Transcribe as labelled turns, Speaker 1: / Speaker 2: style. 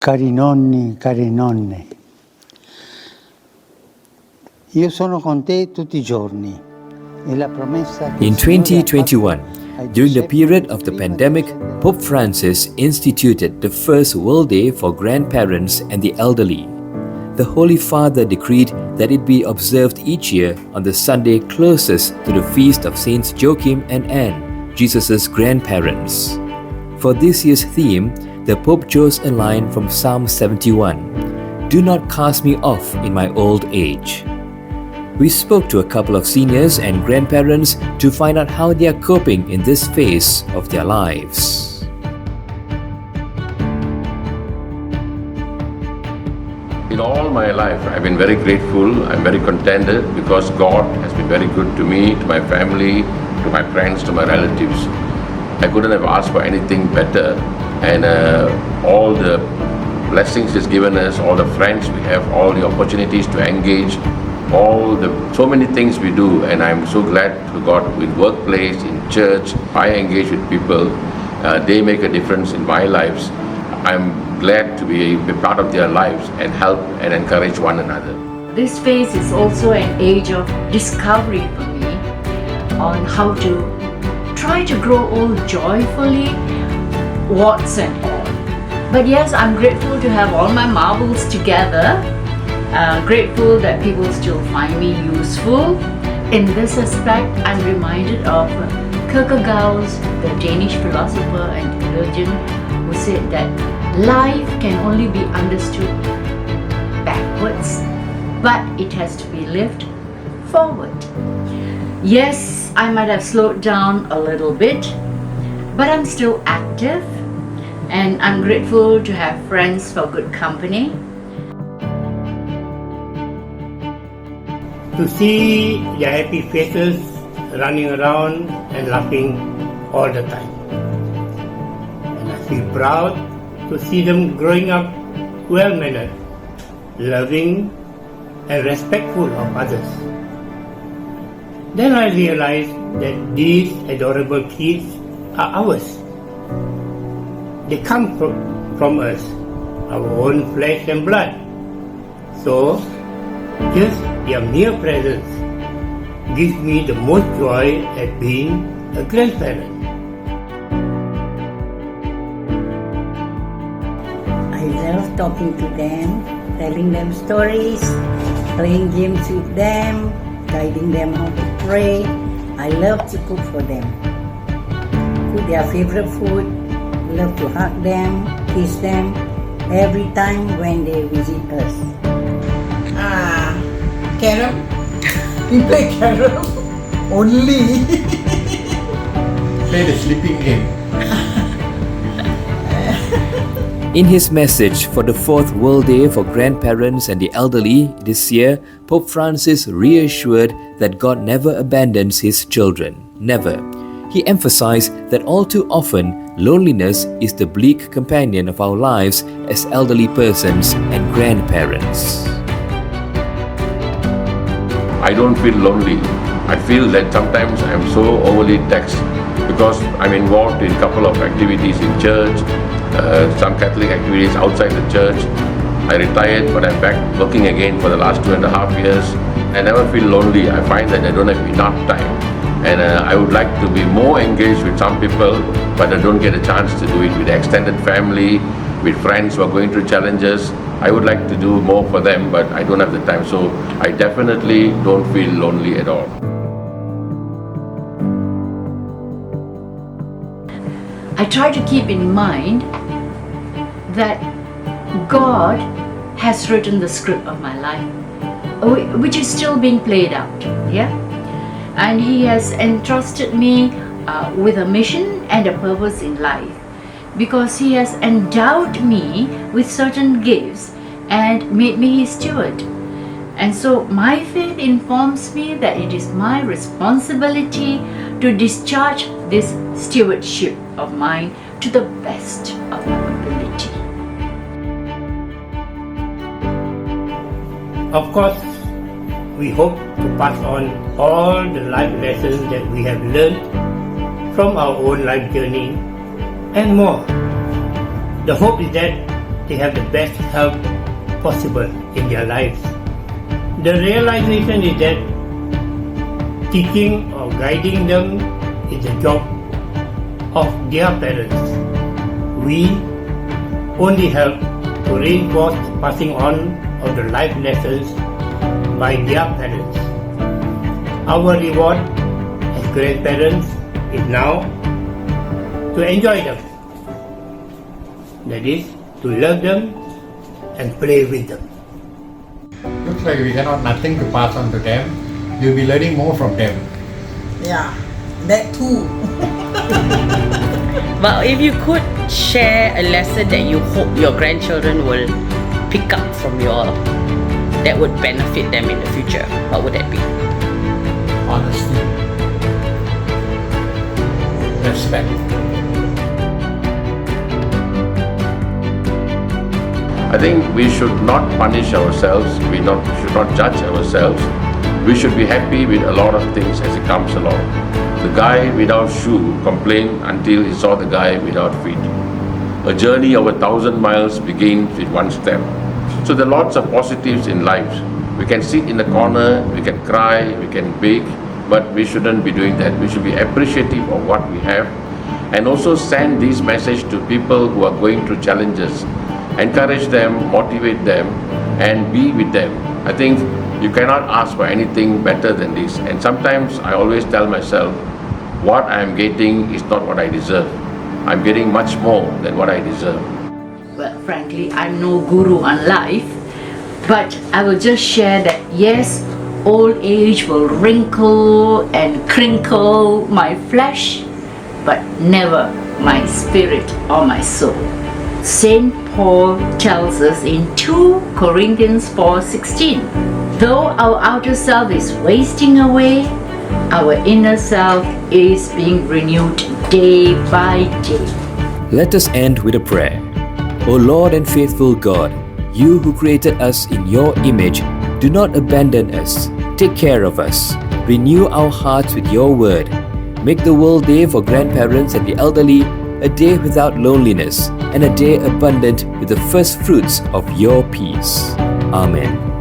Speaker 1: Cari nonni, care nonne, io sono con te tutti i giorni e la promessa che
Speaker 2: In
Speaker 1: il Signore ha fatto
Speaker 2: 2021,
Speaker 1: ai
Speaker 2: during the
Speaker 1: discepoli
Speaker 2: period of the
Speaker 1: prima di
Speaker 2: pandemic,
Speaker 1: ascendere
Speaker 2: Pope Francis instituted the first World Day for grandparents and the elderly. The Holy Father decreed that it be observed each year on the Sunday closest to the feast of Saints Joachim and Anne, Jesus' grandparents. For this year's theme, the Pope chose a line from Psalm 71, "Do not cast me off in my old age." We spoke to a couple of seniors and grandparents to find out how they are coping in this phase of their lives.
Speaker 3: In all my life, I've been very grateful, I'm very contented because God has been very good to me, to my family, to my friends, to my relatives. I couldn't have asked for anything better, and all the blessings He's given us, all the friends we have, all the opportunities to engage, so many things we do, and I'm so glad to God in workplace, in church, I engage with people, they make a difference in my lives. I'm glad to be a part of their lives and help and encourage one another.
Speaker 4: This phase is also an age of discovery for me on how to try to grow old joyfully, warts and all. But yes, I'm grateful to have all my marbles together. Grateful that people still find me useful. In this aspect, I'm reminded of Kierkegaard, the Danish philosopher and theologian, who said that life can only be understood backwards, but it has to be lived forward. Yes, I might have slowed down a little bit, but I'm still active, and I'm grateful to have friends for good company.
Speaker 5: To see their happy faces running around and laughing all the time. And I feel proud to see them growing up well-mannered, loving and respectful of others. Then I realized that these adorable kids are ours. They come from us, our own flesh and blood. So, just their mere presence gives me the most joy at being a grandparent.
Speaker 6: I love talking to them, telling them stories, playing games with them, guiding them how to pray. I love to cook for them. Cook their favorite food, love to hug them, kiss them every time when they visit us.
Speaker 7: Carom. We play carom. Only.
Speaker 8: Play the sleeping game.
Speaker 2: In his message for the 4th World Day for Grandparents and the Elderly this year, Pope Francis reassured that God never abandons his children. Never. He emphasized that all too often, loneliness is the bleak companion of our lives as elderly persons and grandparents.
Speaker 3: I don't feel lonely. I feel that sometimes I'm so overly taxed because I'm involved in a couple of activities in church, some Catholic activities outside the church. I retired, but I'm back working again for the last 2.5 years. I never feel lonely. I find that I don't have enough time. And I would like to be more engaged with some people, but I don't get a chance to do it with the extended family, with friends who are going through challenges. I would like to do more for them, but I don't have the time. So I definitely don't feel lonely at all.
Speaker 4: I try to keep in mind that God has written the script of my life, which is still being played out, yeah? And He has entrusted me with a mission and a purpose in life, because He has endowed me with certain gifts and made me His steward. And so my faith informs me that it is my responsibility to discharge this stewardship of mine to the best of my ability.
Speaker 5: Of course, we hope to pass on all the life lessons that we have learned from our own life journey and more. The hope is that they have the best help possible in their lives. The realization is that teaching or guiding them is the job of their parents. We only help to reinforce the passing on of the life lessons by their parents. Our reward as grandparents is now to enjoy them. That is, to love them and play with them.
Speaker 8: Looks like we cannot nothing to pass on to them. You'll be learning more from them.
Speaker 7: Yeah, that too.
Speaker 9: Well, if you could share a lesson that you hope your grandchildren will pick up from you all that would benefit them in the future, what would that be?
Speaker 8: Honesty. Respect.
Speaker 3: I think we should not punish ourselves, we should not judge ourselves. We should be happy with a lot of things as it comes along. The guy without shoe complained until he saw the guy without feet. A journey of 1,000 miles begins with one step. So there are lots of positives in life. We can sit in the corner, we can cry, we can beg, but we shouldn't be doing that. We should be appreciative of what we have and also send this message to people who are going through challenges. Encourage them, motivate them, and be with them. I think you cannot ask for anything better than this. And sometimes I always tell myself, what I am getting is not what I deserve. I'm getting much more than what I deserve.
Speaker 4: Well, frankly, I'm no guru on life, but I will just share that yes, old age will wrinkle and crinkle my flesh, but never my spirit or my soul. Saint Paul tells us in 2 Corinthians 4:16, though our outer self is wasting away, our inner self is being renewed day by day.
Speaker 2: Let us end with a prayer. O Lord and faithful God, you who created us in your image, do not abandon us. Take care of us. Renew our hearts with your word. Make the World Day for grandparents and the elderly a day without loneliness and a day abundant with the first fruits of your peace. Amen.